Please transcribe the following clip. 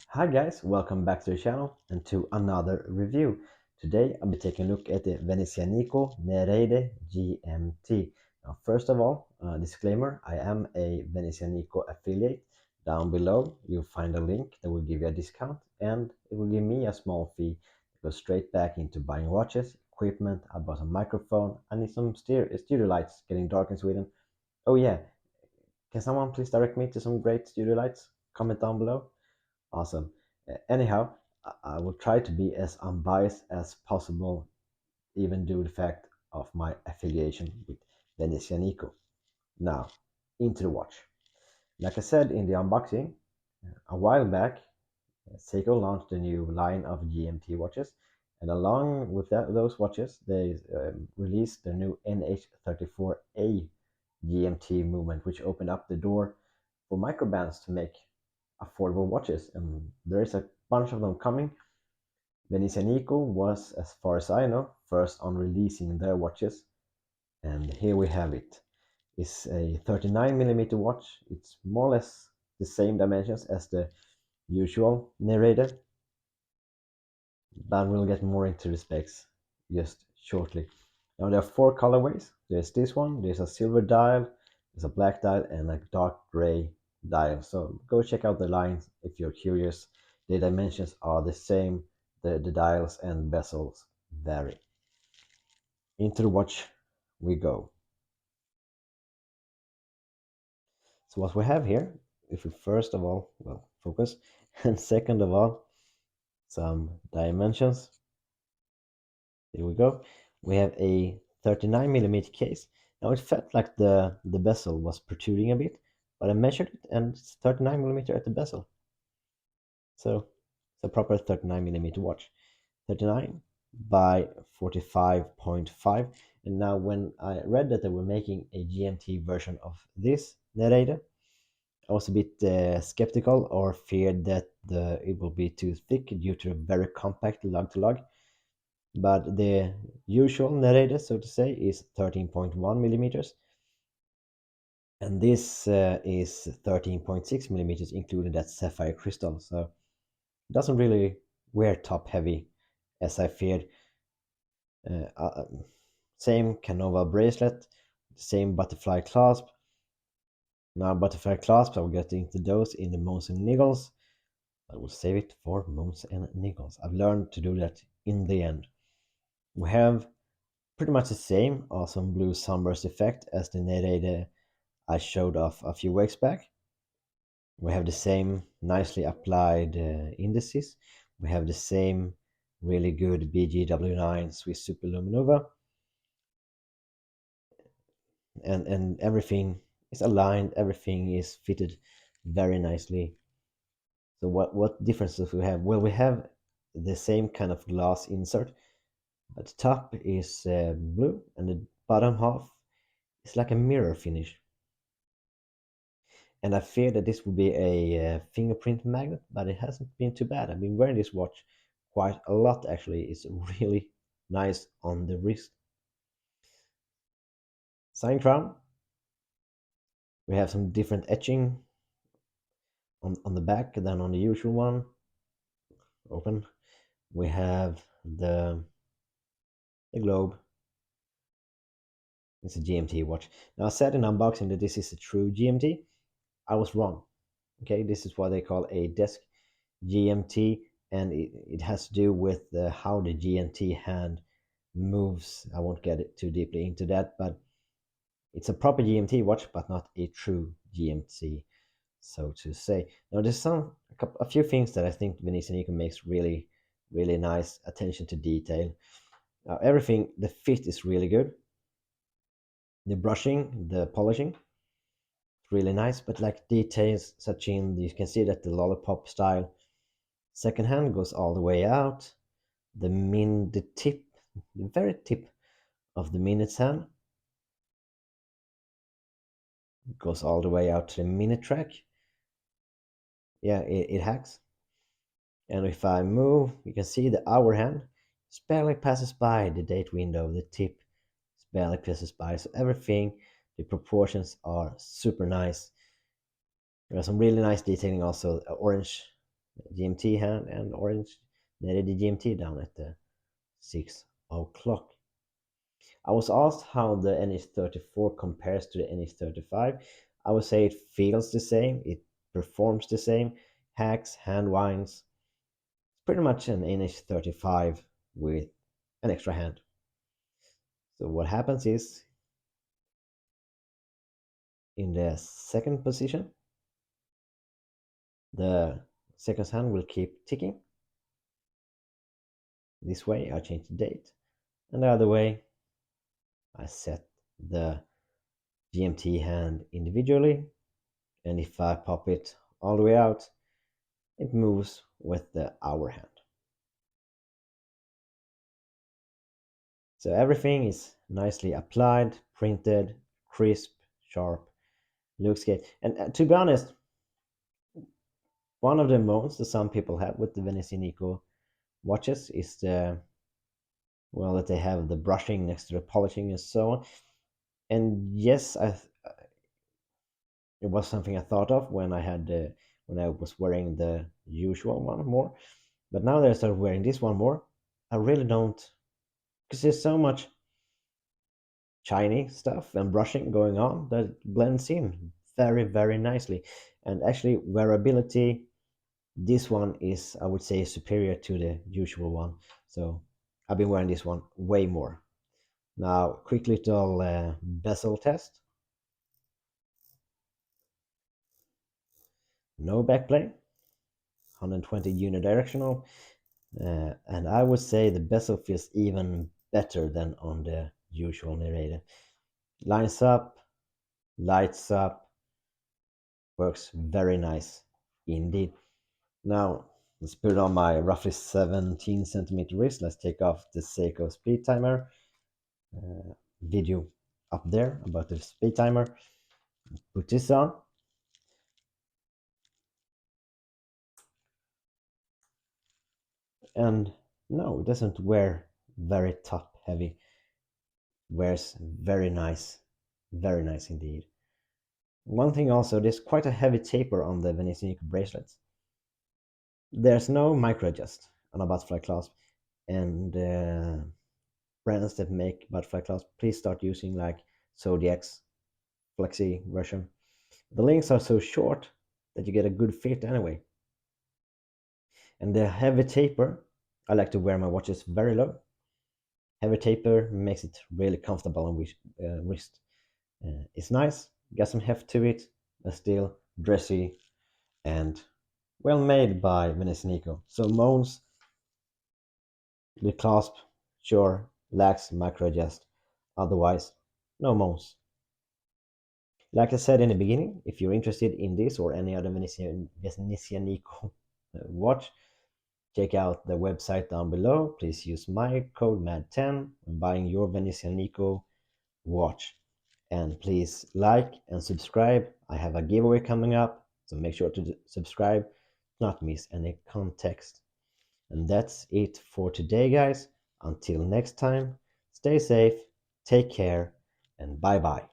Hi guys, welcome back to the channel and to another review. Today I'll be taking a look at the Venezianico Nereide GMT. Now first of all, disclaimer, I am a Venezianico affiliate. Down below you'll find a link that will give you a discount and it will give me a small fee that goes straight back into buying watches, equipment. I bought a microphone. I need some studio lights, getting dark in Sweden. Oh yeah, can someone please direct me to some great studio lights? Comment down below. Awesome. Anyhow, I will try to be as unbiased as possible, even due to the fact of my affiliation with Venezianico. Now, into the watch. Like I said in the unboxing, a while back, Seiko launched a new line of GMT watches, and along with those watches, they released the new NH34A GMT movement, which opened up the door for microbands to make affordable watches, and there is a bunch of them coming. Venezianico was, as far as I know, first on releasing their watches, and here we have it. It's a 39mm watch. It's more or less the same dimensions as the usual Nereide, but we'll get more into the specs just shortly. Now there are four colorways. There's this one, there's a silver dial, there's a black dial, and a dark gray dial. So go check out the lines if you're curious. The dimensions are the same, the dials and bezels vary. Into the watch we go. So what we have here, if we first of all, well, focus, and second of all, some dimensions. Here we go. We have a 39mm case. Now it felt like the bezel was protruding a bit, but I measured it and it's 39mm at the bezel. So it's a proper 39mm watch. 39 by 45.5. And now when I read that they were making a GMT version of this Nereide, I was a bit skeptical or feared that it will be too thick due to a very compact lug to lug. But the usual Nereide, so to say, is 13.1 millimeters, and this is 13.6 millimeters, including that sapphire crystal. So it doesn't really wear top heavy as I feared. Uh, uh, Same Canova bracelet, same butterfly clasp. Now, butterfly clasps, I will get into those in the Moons and Niggles. I will save it for Moons and Niggles. I've learned to do that in the end. We have pretty much the same awesome blue sunburst effect as the Nereide I showed off a few weeks back. We have the same nicely applied indices. We have the same really good BGW9 Swiss Superluminova, and everything is aligned, everything is fitted very nicely. So what differences we have? Well, we have the same kind of glass insert, but the top is blue and the bottom half is like a mirror finish. And I fear that this will be a fingerprint magnet, but it hasn't been too bad. I've been wearing this watch quite a lot actually. It's really nice on the wrist. Sign crown. We have some different etching on the back than on the usual one. Open. We have the globe. It's a GMT watch. Now I said in unboxing that this is a true GMT. I was wrong. Okay, this is what they call a desk GMT, and it has to do with how the GMT hand moves. I won't get it too deeply into that, but it's a proper GMT watch, but not a true GMT, so to say. Now, there's a few things that I think Venezianico makes really, really nice attention to detail. Now, everything, the fit is really good. The brushing, the polishing, really nice, but like details such in, you can see that the lollipop style second hand goes all the way out. The tip, the very tip of the minute's hand goes all the way out to the minute track. Yeah, it hacks. And if I move, you can see the hour hand barely passes by the date window. The tip barely passes by. So everything, the proportions are super nice. There's some really nice detailing also. Orange GMT hand and orange Nereide GMT down at the 6 o'clock. I was asked how the NH34 compares to the NH35. I would say it feels the same, it performs the same, hacks, hand winds, pretty much an NH35 with an extra hand. So what happens is, in the second position, the second hand will keep ticking. This way I change the date, and the other way I set the GMT hand individually, and if I pop it all the way out, it moves with the hour hand. So everything is nicely applied, printed, crisp, sharp, looks good. And to be honest, one of the modes that some people have with the Venezianico watches is that they have the brushing next to the polishing and so on. And yes, it was something I thought of when I was wearing the usual one more. But now that I started wearing this one more, I really don't, because there's so much shiny stuff and brushing going on that it blends in very, very nicely. And actually, wearability, this one is, I would say, superior to the usual one. So I've been wearing this one way more. Now, quick little bezel test. No backplay, 120 unidirectional, and I would say the bezel feels even better than on the usual Nereide. Lines up, lights up, works very nice indeed. Now, let's put it on my roughly 17 centimeter wrist. Let's take off the Seiko speed timer. Video up there about the speed timer. Put this on. And no, it doesn't wear very top heavy. Wears very nice indeed. One thing also, there's quite a heavy taper on the Venezianico bracelets. There's no micro adjust on a butterfly clasp, and brands that make butterfly clasp, please start using like Zodiac's flexi version. The links are so short that you get a good fit anyway. And the heavy taper, I like to wear my watches very low. Heavy taper makes it really comfortable on wrist. It's nice, got some heft to it, but still dressy and well made by Venezianico. So moans, the clasp, sure, lacks micro adjust. Otherwise, no moans. Like I said in the beginning, if you're interested in this or any other Venezianico watch, check out the website down below. Please use my code MAD10 when buying your Venezianico watch. And please like and subscribe. I have a giveaway coming up, so make sure to subscribe, not miss any context. And that's it for today, guys. Until next time, stay safe, take care, and bye bye.